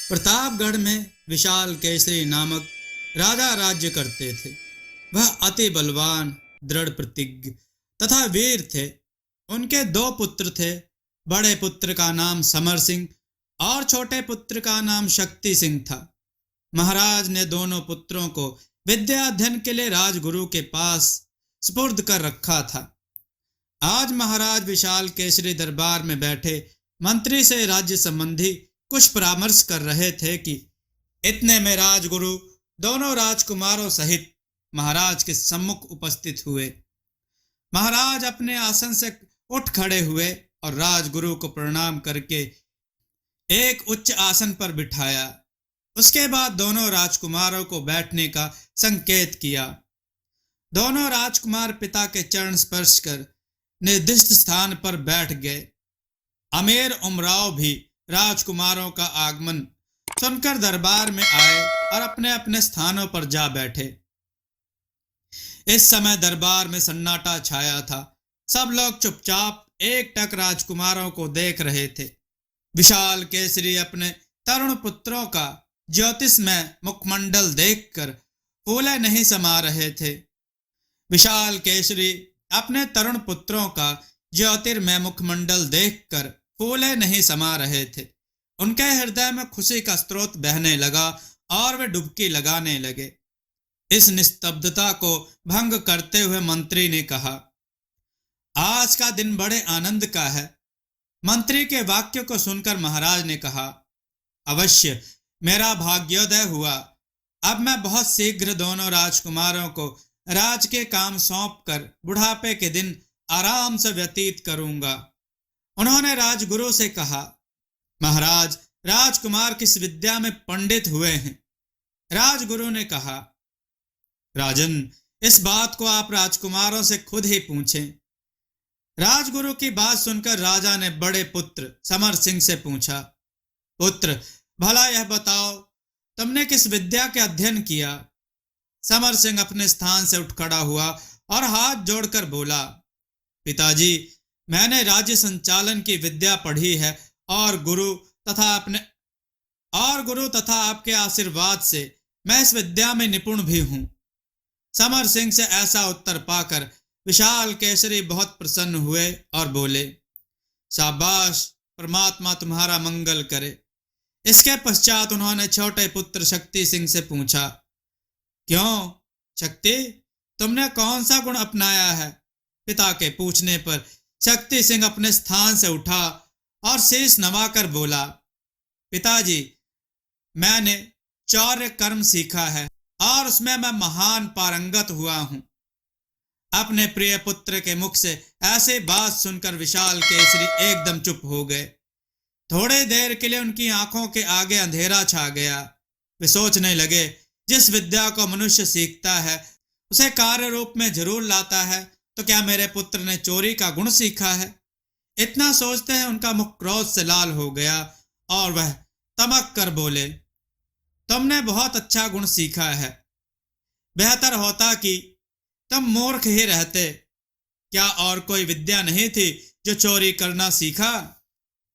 प्रतापगढ़ में विशाल केसरी नामक राजा राज्य करते थे। वह अति बलवान, दृढ़ प्रतिज्ञ तथा वीर थे। उनके दो पुत्र थे। बड़े पुत्र का नाम समर सिंह और छोटे पुत्र का नाम शक्ति सिंह था। महाराज ने दोनों पुत्रों को विद्या अध्ययन के लिए राजगुरु के पास सुपुर्द कर रखा था। आज महाराज विशाल केसरी दरबार में बैठे मंत्री से राज्य संबंधी कुछ परामर्श कर रहे थे कि इतने में राजगुरु दोनों राजकुमारों सहित महाराज के सम्मुख उपस्थित हुए। महाराज अपने आसन से उठ खड़े हुए और राजगुरु को प्रणाम करके एक उच्च आसन पर बिठाया। उसके बाद दोनों राजकुमारों को बैठने का संकेत किया। दोनों राजकुमार पिता के चरण स्पर्श कर निर्दिष्ट स्थान पर बैठ गए। अमीर उमराव भी राजकुमारों का आगमन सुनकर दरबार में आए और अपने अपने स्थानों पर जा बैठे। इस समय दरबार में सन्नाटा छाया था। सब लोग चुपचाप एकटक राजकुमारों को देख रहे थे। विशाल केसरी अपने तरुण पुत्रों का ज्योतिषमय मुखमंडल देखकर फूले नहीं समा रहे थे। विशाल केसरी अपने तरुण पुत्रों का ज्योतिर्मय मुखमंडल देखकर फूले नहीं समा रहे थे। उनके हृदय में खुशी का स्रोत बहने लगा और वे डुबकी लगाने लगे। इस निस्तब्धता को भंग करते हुए मंत्री ने कहा, आज का दिन बड़े आनंद का है। मंत्री के वाक्य को सुनकर महाराज ने कहा, अवश्य मेरा भाग्योदय हुआ। अब मैं बहुत शीघ्र दोनों राजकुमारों को राज के काम सौंपकर बुढ़ापे के दिन आराम से व्यतीत करूंगा। उन्होंने राजगुरु से कहा, महाराज, राजकुमार किस विद्या में पंडित हुए हैं? राजगुरु ने कहा, राजन, इस बात को आप राजकुमारों से खुद ही पूछें। राजगुरु की बात सुनकर राजा ने बड़े पुत्र समर सिंह से पूछा, पुत्र, भला यह बताओ, तुमने किस विद्या के अध्ययन किया? समर सिंह अपने स्थान से उठ खड़ा हुआ और हाथ जोड़कर बोला, पिताजी, मैंने राज्य संचालन की विद्या पढ़ी है और गुरु तथा आपके आशीर्वाद से मैं इस विद्या में निपुण भी हूं। समर सिंह से ऐसा उत्तर पाकर विशाल केसरी बहुत प्रसन्न हुए और बोले, शाबाश, परमात्मा तुम्हारा मंगल करे। इसके पश्चात उन्होंने छोटे पुत्र शक्ति सिंह से पूछा, क्यों शक्ति, तुमने कौन सा गुण अपनाया है? पिता के पूछने पर शक्ति सिंह अपने स्थान से उठा और शीश नवाकर बोला, पिताजी, मैंने चौर्य कर्म सीखा है और उसमें मैं महान पारंगत हुआ हूं। अपने प्रिय पुत्र के मुख से ऐसी बात सुनकर विशाल केसरी एकदम चुप हो गए। थोड़े देर के लिए उनकी आंखों के आगे अंधेरा छा गया। वे सोचने लगे, जिस विद्या को मनुष्य सीखता है उसे कार्य रूप में जरूर लाता है, तो क्या मेरे पुत्र ने चोरी का गुण सीखा है? इतना सोचते हैं उनका मुख क्रोध से लाल हो गया और वह तमक कर बोले, तुमने बहुत अच्छा गुण सीखा है। बेहतर होता कि तुम मूर्ख ही रहते। क्या और कोई विद्या नहीं थी जो चोरी करना सीखा?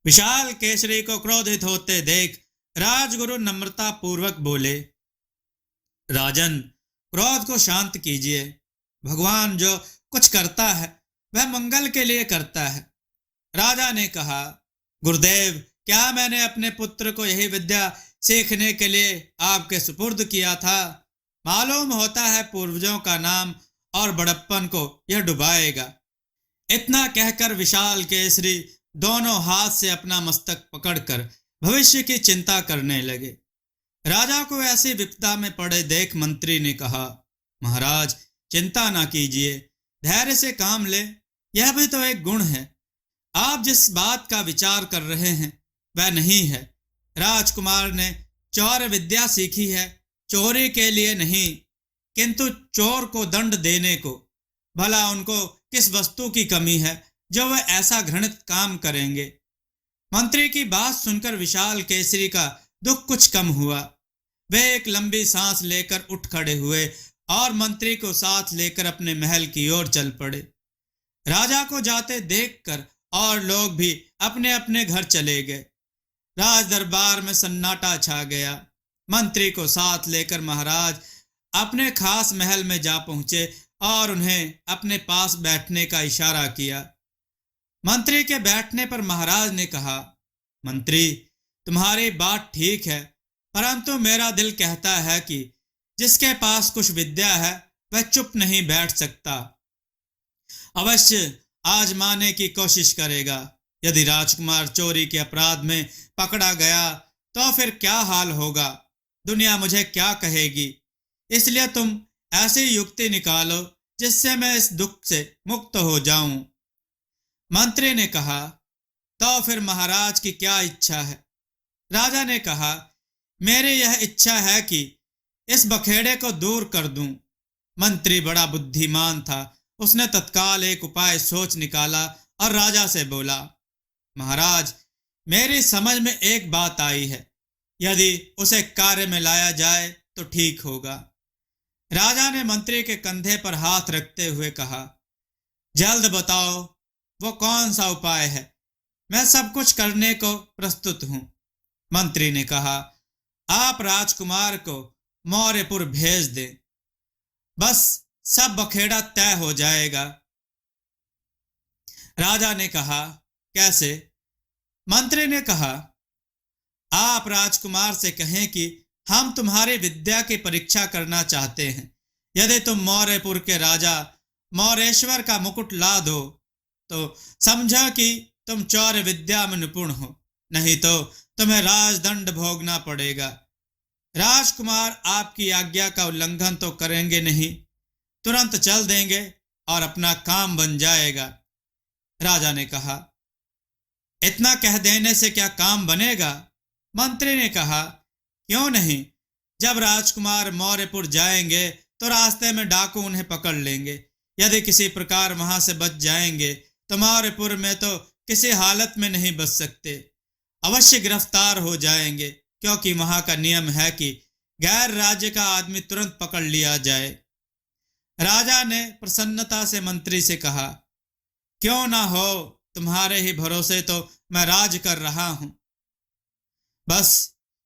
विशाल केसरी को क्रोधित होते देख राजगुरु नम्रता पूर्वक बोले, राजन, क्रोध को शांत कीजिए। भगवान जो कुछ करता है वह मंगल के लिए करता है। राजा ने कहा, गुरुदेव, क्या मैंने अपने पुत्र को यही विद्या सीखने के लिए आपके सुपुर्द किया था? मालूम होता है पूर्वजों का नाम और बड़प्पन को यह डुबाएगा। इतना कहकर विशाल केसरी दोनों हाथ से अपना मस्तक पकड़कर भविष्य की चिंता करने लगे। राजा को ऐसी विपदा में पड़े देख मंत्री ने कहा, महाराज, चिंता ना कीजिए, धैर्य से काम ले। यह भी तो एक गुण है। आप जिस बात का विचार कर रहे हैं वह नहीं है। राजकुमार ने चौर्य विद्या सीखी है, चोरी के लिए नहीं, किंतु चोर को दंड देने को। भला उनको किस वस्तु की कमी है जो वह ऐसा घृणित काम करेंगे? मंत्री की बात सुनकर विशाल केसरी का दुख कुछ कम हुआ। वे एक लंबी सांस लेकर उठ खड़े हुए और मंत्री को साथ लेकर अपने महल की ओर चल पड़े। राजा को जाते देखकर और लोग भी अपने अपने घर चले गए। राज दरबार में सन्नाटा छा गया। मंत्री को साथ लेकर महाराज अपने खास महल में जा पहुंचे और उन्हें अपने पास बैठने का इशारा किया। मंत्री के बैठने पर महाराज ने कहा, मंत्री, तुम्हारी बात ठीक है, परंतु मेरा दिल कहता है कि जिसके पास कुछ विद्या है वह चुप नहीं बैठ सकता, अवश्य आजमाने की कोशिश करेगा। यदि राजकुमार चोरी के अपराध में पकड़ा गया तो फिर क्या हाल होगा, दुनिया मुझे क्या कहेगी। इसलिए तुम ऐसी युक्ति निकालो जिससे मैं इस दुख से मुक्त हो जाऊं। मंत्री ने कहा, तो फिर महाराज की क्या इच्छा है? राजा ने कहा, मेरी यह इच्छा है कि इस बखेड़े को दूर कर दूं। मंत्री बड़ा बुद्धिमान था, उसने तत्काल एक उपाय सोच निकाला और राजा से बोला, महाराज, मेरी समझ में एक बात आई है, यदि उसे कार्य में लाया जाए तो ठीक होगा। राजा ने मंत्री के कंधे पर हाथ रखते हुए कहा, जल्द बताओ वो कौन सा उपाय है, मैं सब कुछ करने को प्रस्तुत हूं। मंत्री ने कहा, आप राजकुमार को मौर्यपुर भेज दें, बस सब बखेड़ा तय हो जाएगा। राजा ने कहा, कैसे? मंत्री ने कहा, आप राजकुमार से कहें कि हम तुम्हारी विद्या की परीक्षा करना चाहते हैं। यदि तुम मौर्यपुर के राजा मौरेश्वर का मुकुट ला दो तो समझा कि तुम चौर्य विद्या में निपुण हो, नहीं तो तुम्हें राजदंड भोगना पड़ेगा। राजकुमार आपकी आज्ञा का उल्लंघन तो करेंगे नहीं, तुरंत चल देंगे और अपना काम बन जाएगा। राजा ने कहा, इतना कह देने से क्या काम बनेगा? मंत्री ने कहा, क्यों नहीं, जब राजकुमार मौर्यपुर जाएंगे तो रास्ते में डाकू उन्हें पकड़ लेंगे। यदि किसी प्रकार वहां से बच जाएंगे तो मौर्यपुर में तो किसी हालत में नहीं बच सकते, अवश्य गिरफ्तार हो जाएंगे, क्योंकि वहां का नियम है कि गैर राज्य का आदमी तुरंत पकड़ लिया जाए। राजा ने प्रसन्नता से मंत्री से कहा, क्यों ना हो, तुम्हारे ही भरोसे तो मैं राज कर रहा हूं, बस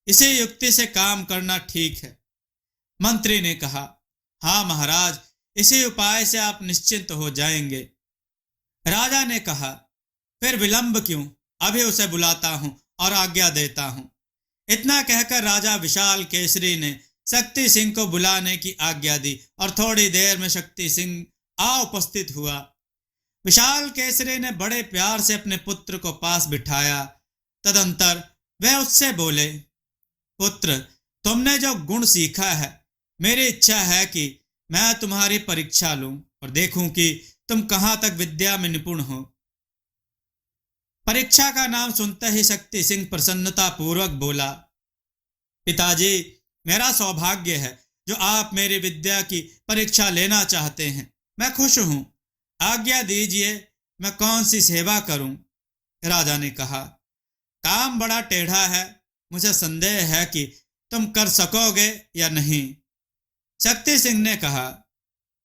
इसी युक्ति से काम करना ठीक है। मंत्री ने कहा, हाँ महाराज, इसी उपाय से आप निश्चिंत हो जाएंगे। राजा ने कहा, फिर विलंब क्यों, अभी उसे बुलाता हूं और आज्ञा देता हूं। इतना कहकर राजा विशाल केसरी ने शक्ति सिंह को बुलाने की आज्ञा दी और थोड़ी देर में शक्ति सिंह आ उपस्थित हुआ। विशाल केसरी ने बड़े प्यार से अपने पुत्र को पास बिठाया। तदंतर वह उससे बोले, पुत्र, तुमने जो गुण सीखा है, मेरी इच्छा है कि मैं तुम्हारी परीक्षा लूं और देखूं कि तुम कहां तक विद्या में निपुण हो। परीक्षा का नाम सुनते ही शक्ति सिंह प्रसन्नता पूर्वक बोला, पिताजी, मेरा सौभाग्य है जो आप मेरी विद्या की परीक्षा लेना चाहते हैं। मैं खुश हूं, आज्ञा दीजिए, मैं कौन सी सेवा करूं? राजा ने कहा, काम बड़ा टेढ़ा है, मुझे संदेह है कि तुम कर सकोगे या नहीं। शक्ति सिंह ने कहा,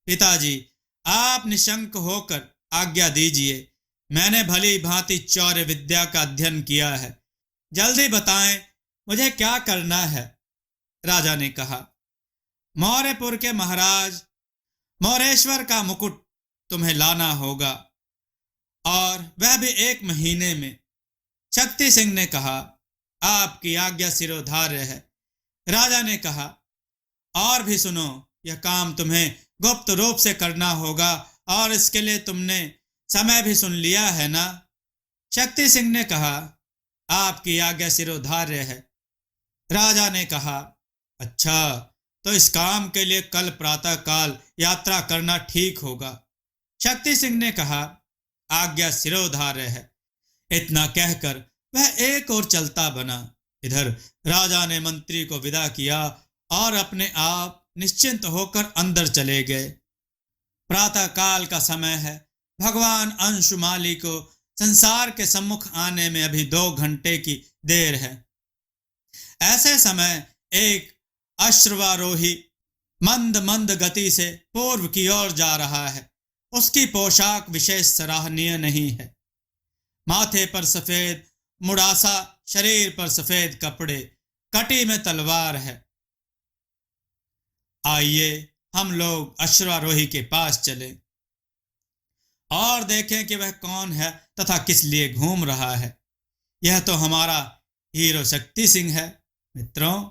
पिताजी, आप निशंक होकर आज्ञा दीजिए, मैंने भली भांति चौर्य विद्या का अध्ययन किया है, जल्दी बताएं मुझे क्या करना है। राजा ने कहा, मौर्यपुर के महाराज मौरेश्वर का मुकुट तुम्हें लाना होगा, और वह भी 1 महीने में। शक्ति सिंह ने कहा, आपकी आज्ञा सिरोधार्य है। राजा ने कहा, और भी सुनो, यह काम तुम्हें गुप्त रूप से करना होगा और इसके लिए तुमने समय भी सुन लिया है ना? शक्ति सिंह ने कहा, आपकी आज्ञा सिरोधार्य है। राजा ने कहा, अच्छा, तो इस काम के लिए कल प्रातः काल यात्रा करना ठीक होगा। शक्ति सिंह ने कहा, आज्ञा सिरोधार्य है। इतना कहकर वह एक और चलता बना। इधर राजा ने मंत्री को विदा किया और अपने आप निश्चिंत होकर अंदर चले गए। प्रातः काल का समय है। भगवान अंशुमाली को संसार के सम्मुख आने में अभी 2 घंटे की देर है। ऐसे समय एक अश्वारोही मंद मंद गति से पूर्व की ओर जा रहा है। उसकी पोशाक विशेष सराहनीय नहीं है। माथे पर सफेद मुड़ासा शरीर पर सफेद कपड़े, कटी में तलवार है। आइए हम लोग अश्वारोही के पास चलें और देखें कि वह कौन है तथा किस लिए घूम रहा है। यह तो हमारा हीरो शक्ति सिंह है। मित्रों,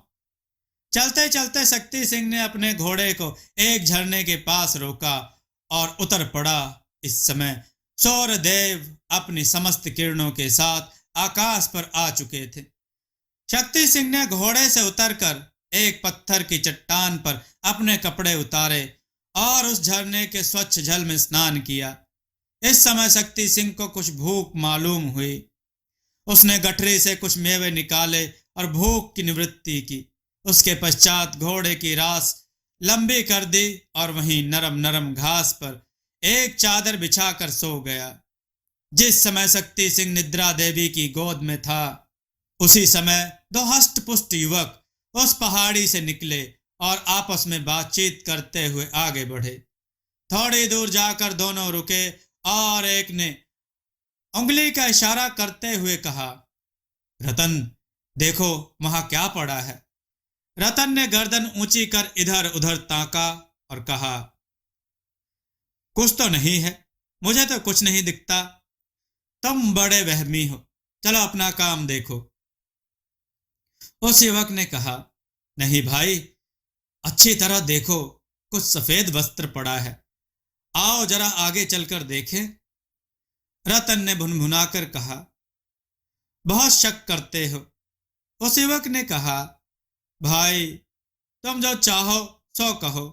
चलते चलते शक्ति सिंह ने अपने घोड़े को एक झरने के पास रोका और उतर पड़ा। इस समय सूर्यदेव अपनी समस्त किरणों के साथ आकाश पर आ चुके थे। शक्ति सिंह ने घोड़े से उतरकर एक पत्थर की चट्टान पर अपने कपड़े उतारे और उस झरने के स्वच्छ जल में स्नान किया। इस समय शक्ति सिंह को कुछ भूख मालूम हुई। उसने गठरी से कुछ मेवे निकाले और भूख की निवृत्ति की। उसके पश्चात घोड़े की रास लंबी कर दी और वहीं नरम नरम घास पर एक चादर बिछाकर सो गया। जिस समय शक्ति सिंह निद्रा देवी की गोद में था, उसी समय दो हष्ट पुष्ट युवक उस पहाड़ी से निकले और आपस में बातचीत करते हुए आगे बढ़े। थोड़ी दूर जाकर दोनों रुके और एक ने उंगली का इशारा करते हुए कहा, रतन, देखो वहां क्या पड़ा है। रतन ने गर्दन ऊंची कर इधर उधर ताका और कहा, कुछ तो नहीं है, मुझे तो कुछ नहीं दिखता। तुम बड़े वहमी हो, चलो अपना काम देखो। उस युवक ने कहा, नहीं भाई, अच्छी तरह देखो, कुछ सफेद वस्त्र पड़ा है, आओ जरा आगे चलकर देखें। रतन ने भुनभुनाकर कहा, बहुत शक करते हो। उस युवक ने कहा, भाई तुम जो चाहो सो कहो,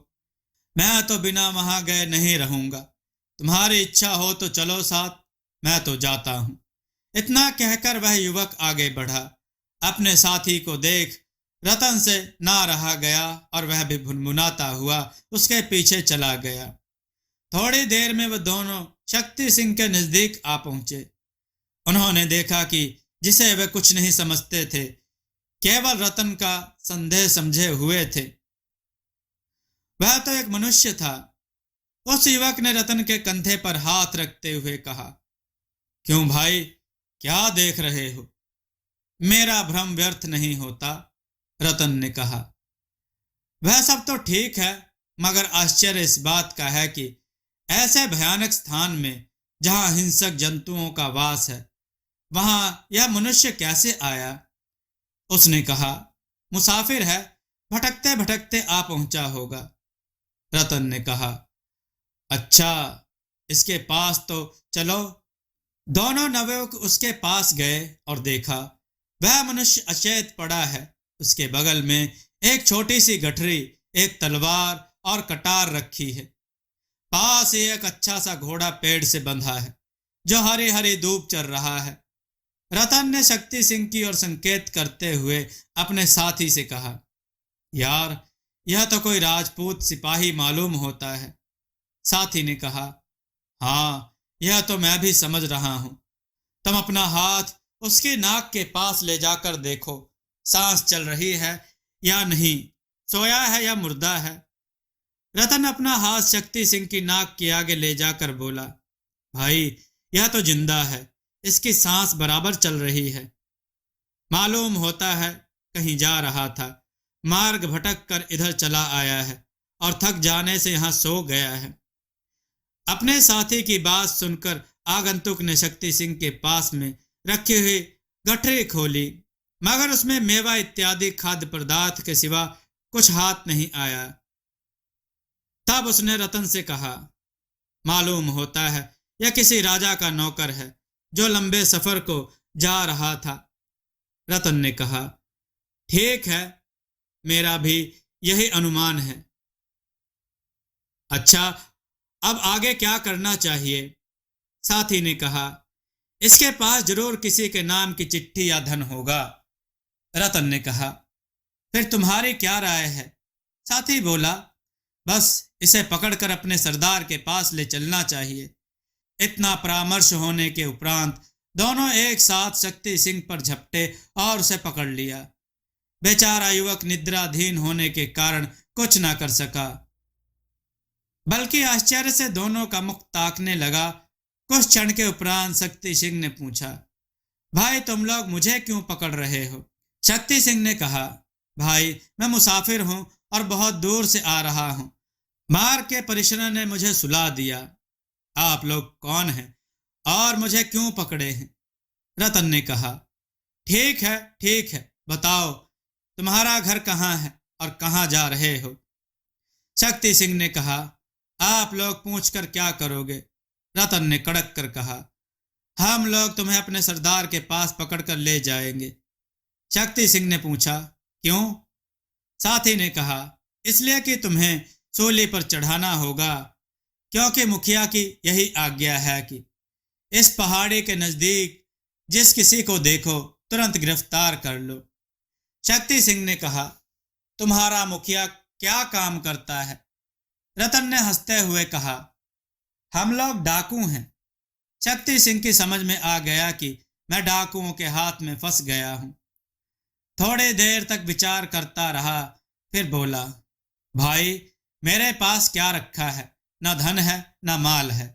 मैं तो बिना वहां गए नहीं रहूंगा। तुम्हारी इच्छा हो तो चलो साथ, मैं तो जाता हूं। इतना कहकर वह युवक आगे बढ़ा। अपने साथी को देख रतन से ना रहा गया और वह भी भुनभुनाता हुआ उसके पीछे चला गया। थोड़ी देर में वह दोनों शक्ति सिंह के नजदीक आ पहुंचे। उन्होंने देखा कि जिसे वे कुछ नहीं समझते थे, केवल रतन का संदेह समझे हुए थे, वह तो एक मनुष्य था। उस युवक ने रतन के कंधे पर हाथ रखते हुए कहा, क्यों भाई, क्या देख रहे हो? मेरा भ्रम व्यर्थ नहीं होता। रतन ने कहा, वह सब तो ठीक है, मगर आश्चर्य इस बात का है कि ऐसे भयानक स्थान में जहां हिंसक जंतुओं का वास है, वहां यह मनुष्य कैसे आया? उसने कहा, मुसाफिर है, भटकते भटकते आ पहुंचा होगा। रतन ने कहा, अच्छा, इसके पास तो चलो। दोनों नवयुवक उसके पास गए और देखा वह मनुष्य अचेत पड़ा है। उसके बगल में एक छोटी सी गठरी, एक तलवार और कटार रखी है। पास ही एक अच्छा सा घोड़ा पेड़ से बंधा है जो हरी हरी धूप चर रहा है। रतन ने शक्ति सिंह की ओर संकेत करते हुए अपने साथी से कहा, यार, यह तो कोई राजपूत सिपाही मालूम होता है। साथी ने कहा, हाँ, यह तो मैं भी समझ रहा हूं। तुम अपना हाथ उसकी नाक के पास ले जाकर देखो, सांस चल रही है या नहीं, सोया है या मुर्दा है। रतन अपना हाथ शक्ति सिंह की नाक के आगे ले जाकर बोला, भाई, यह तो जिंदा है, इसकी सांस बराबर चल रही है। मालूम होता है कहीं जा रहा था, मार्ग भटक कर इधर चला आया है और थक जाने से यहां सो गया है। अपने साथी की बात सुनकर आगंतुक ने शक्ति सिंह के पास में रखी हुई गठरी खोली, मगर उसमें मेवा इत्यादि खाद्य पदार्थ के सिवा कुछ हाथ नहीं आया। तब उसने रतन से कहा, मालूम होता है यह किसी राजा का नौकर है जो लंबे सफर को जा रहा था। रतन ने कहा, ठीक है, मेरा भी यही अनुमान है। अच्छा, अब आगे क्या करना चाहिए? साथी ने कहा, इसके पास जरूर किसी के नाम की चिट्ठी या धन होगा। रतन ने कहा, फिर तुम्हारी क्या राय है? साथी बोला, बस इसे पकड़कर अपने सरदार के पास ले चलना चाहिए। इतना परामर्श होने के उपरांत दोनों एक साथ शक्ति सिंह पर झपटे और उसे पकड़ लिया। बेचारा युवक निद्राधीन होने के कारण कुछ ना कर सका, बल्कि आश्चर्य से दोनों का मुख ताकने लगा। कुछ क्षण के उपरांत शक्ति सिंह ने पूछा, भाई तुम लोग मुझे क्यों पकड़ रहे हो? शक्ति सिंह ने कहा, भाई मैं मुसाफिर हूं और बहुत दूर से आ रहा हूं। मार्ग के परिश्रम ने मुझे सुला दिया। आप लोग कौन हैं और मुझे क्यों पकड़े हैं? रतन ने कहा, ठीक है, बताओ तुम्हारा घर कहाँ है और कहाँ जा रहे हो? शक्ति सिंह ने कहा, आप लोग पूछकर क्या करोगे? रतन ने कड़क कर कहा, हम लोग तुम्हें अपने सरदार के पास पकड़कर ले जाएंगे। शक्ति सिंह ने पूछा, क्यों? साथी ने कहा, इसलिए कि तुम्हें सूली पर चढ़ाना होगा, क्योंकि मुखिया की यही आज्ञा है कि इस पहाड़ी के नजदीक जिस किसी को देखो तुरंत गिरफ्तार कर लो। शक्ति सिंह ने कहा, तुम्हारा मुखिया क्या काम करता है? रतन ने हंसते हुए कहा, हम लोग डाकू हैं। शक्ति सिंह की समझ में आ गया कि मैं डाकुओं के हाथ में फंस गया हूं। थोड़ी देर तक विचार करता रहा, फिर बोला, भाई मेरे पास क्या रखा है? न धन है न माल है,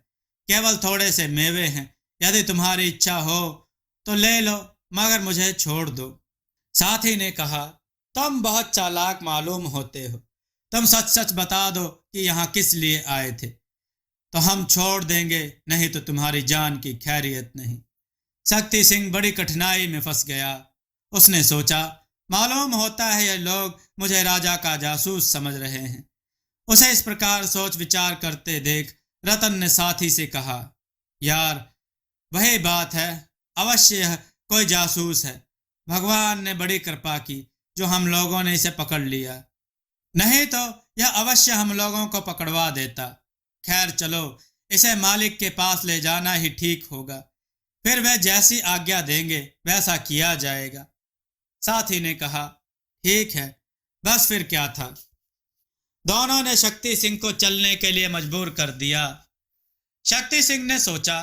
केवल थोड़े से मेवे हैं। यदि तुम्हारी इच्छा हो तो ले लो, मगर मुझे छोड़ दो। साथी ने कहा, तुम बहुत चालाक मालूम होते हो। तुम सच सच बता दो कि यहाँ किस लिए आए थे, तो हम छोड़ देंगे, नहीं तो तुम्हारी जान की खैरियत नहीं। शक्ति सिंह बड़ी कठिनाई में फंस गया। उसने सोचा, मालूम होता है ये लोग मुझे राजा का जासूस समझ रहे हैं। उसे इस प्रकार सोच विचार करते देख रतन ने साथी से कहा, यार वही बात है, अवश्य यह कोई जासूस है। भगवान ने बड़ी कृपा की जो हम लोगों ने इसे पकड़ लिया, नहीं तो यह अवश्य हम लोगों को पकड़वा देता। खैर चलो, इसे मालिक के पास ले जाना ही ठीक होगा, फिर वह जैसी आज्ञा देंगे वैसा किया जाएगा। साथी ने कहा, ठीक है, बस फिर क्या था। दोनों ने शक्ति सिंह को चलने के लिए मजबूर कर दिया। शक्ति सिंह ने सोचा,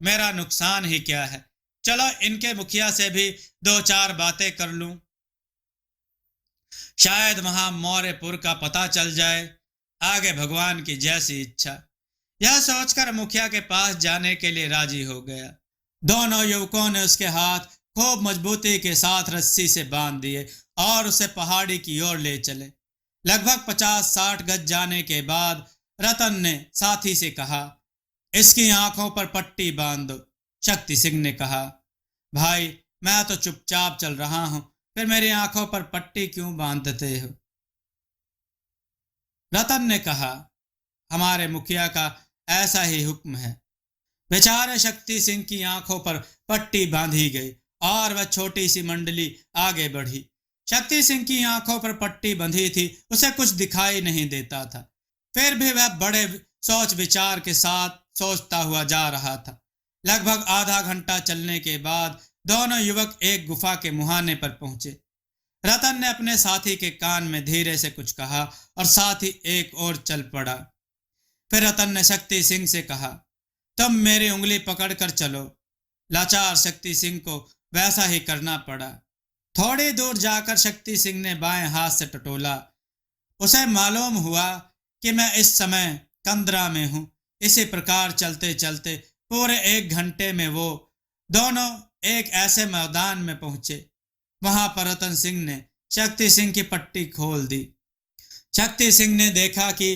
मेरा नुकसान ही क्या है, चलो इनके मुखिया से भी दो चार बातें कर लूं, शायद वहां मौर्यपुर का पता चल जाए। आगे भगवान की जैसी इच्छा। यह सोचकर मुखिया के पास जाने के लिए राजी हो गया। दोनों युवकों ने उसके हाथ खूब मजबूती के साथ रस्सी से बांध दिए और उसे पहाड़ी की ओर ले चले। लगभग 50-60 गज जाने के बाद रतन ने साथी से कहा, इसकी आंखों पर पट्टी बांध दो। शक्ति सिंह ने कहा, भाई मैं तो चुपचाप चल रहा हूं, फिर मेरी आंखों पर पट्टी क्यों बांधते हो? रतन ने कहा, हमारे मुखिया का ऐसा ही हुक्म है। बेचारे शक्ति सिंह की आंखों पर पट्टी बांधी गई और वह छोटी सी मंडली आगे बढ़ी। शक्ति सिंह की आंखों पर पट्टी बंधी थी, उसे कुछ दिखाई नहीं देता था, फिर भी वह बड़े सोच विचार के साथ सोचता हुआ जा रहा था। लगभग आधा घंटा चलने के बाद दोनों युवक एक गुफा के मुहाने पर पहुंचे। रतन ने अपने साथी के कान में धीरे से कुछ कहा और साथी एक ओर चल पड़ा। फिर रतन ने शक्ति सिंह से कहा, तुम मेरी उंगली पकड़कर चलो। लाचार शक्ति सिंह को वैसा ही करना पड़ा। थोड़ी दूर जाकर शक्ति सिंह ने बाएं हाथ से टटोला। उसे मालूम हुआ कि मैं इस समय कंदरा में हूं। इसी प्रकार चलते चलते पूरे 1 घंटे में वो दोनों एक ऐसे मैदान में पहुंचे। वहां पर रतन सिंह ने शक्ति सिंह की पट्टी खोल दी। शक्ति सिंह ने देखा कि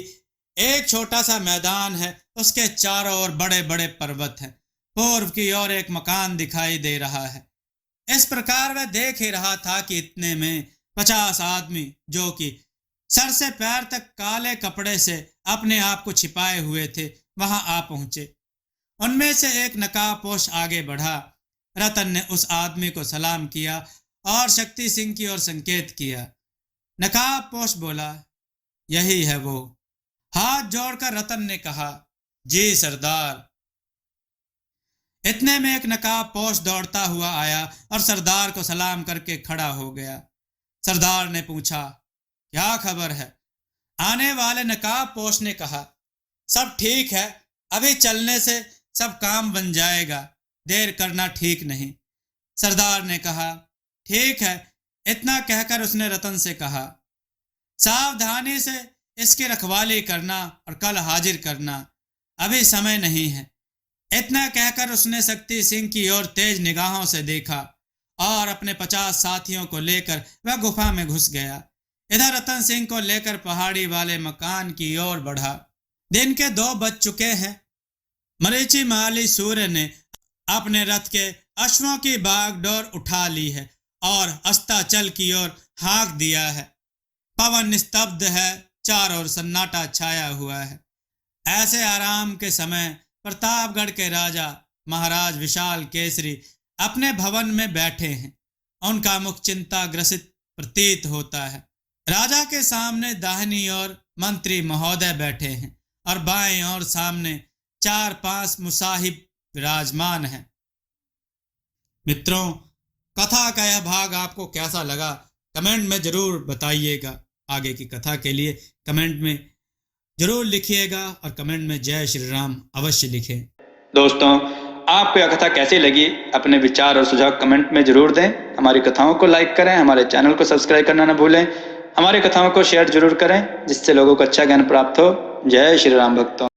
एक छोटा सा मैदान है, उसके चारों ओर बड़े बड़े पर्वत हैं। पूर्व की ओर एक मकान दिखाई दे रहा है। इस प्रकार वह देख ही रहा था कि इतने में 50 आदमी, जो कि सर से पैर तक काले कपड़े से अपने आप को छिपाए हुए थे, वहां आ पहुंचे। उनमें से एक नकाबपोश आगे बढ़ा। रतन ने उस आदमी को सलाम किया और शक्ति सिंह की ओर संकेत किया। नकाबपोश बोला, यही है वो। हाथ जोड़कर रतन ने कहा, जी सरदार। इतने में एक नकाबपोश दौड़ता हुआ आया और सरदार को सलाम करके खड़ा हो गया। सरदार ने पूछा, क्या खबर है? आने वाले नकाबपोश ने कहा, सब ठीक है, अभी चलने से सब काम बन जाएगा, देर करना ठीक नहीं। सरदार ने कहा, ठीक है। इतना कहकर उसने रतन से कहा, सावधानी से इसकी रखवाली करना और कल हाजिर करना, अभी समय नहीं है। इतना कहकर उसने शक्ति सिंह की ओर तेज निगाहों से देखा और अपने 50 साथियों को लेकर वह गुफा में घुस गया। इधर रतन सिंह को लेकर पहाड़ी वाले मकान की ओर बढ़ा। दिन के 2 बज चुके हैं। मरीचि माली सूर्य ने अपने रथ के अश्वों की बागडोर उठा ली है और अस्ताचल की ओर हाँक दिया है। पवन निस्तब्ध है, चारों ओर सन्नाटा छाया हुआ है। ऐसे आराम के समय प्रतापगढ़ के राजा महाराज विशाल केसरी अपने भवन में बैठे हैं। उनका मुख चिंता ग्रसित प्रतीत होता है। राजा के सामने दाहिनी ओर मंत्री महोदय बैठे हैं और बाएं ओर सामने 4-5 मुसाहिब विराजमान हैं। मित्रों, कथा का यह भाग आपको कैसा लगा कमेंट में जरूर बताइएगा। आगे की कथा के लिए कमेंट में जरूर लिखिएगा और कमेंट में जय श्री राम अवश्य लिखें। दोस्तों, आपको यह कथा कैसी लगी अपने विचार और सुझाव कमेंट में जरूर दें। हमारी कथाओं को लाइक करें, हमारे चैनल को सब्सक्राइब करना न भूलें। हमारी कथाओं को शेयर जरूर करें जिससे लोगों को अच्छा ज्ञान प्राप्त हो। जय श्री राम भक्तों।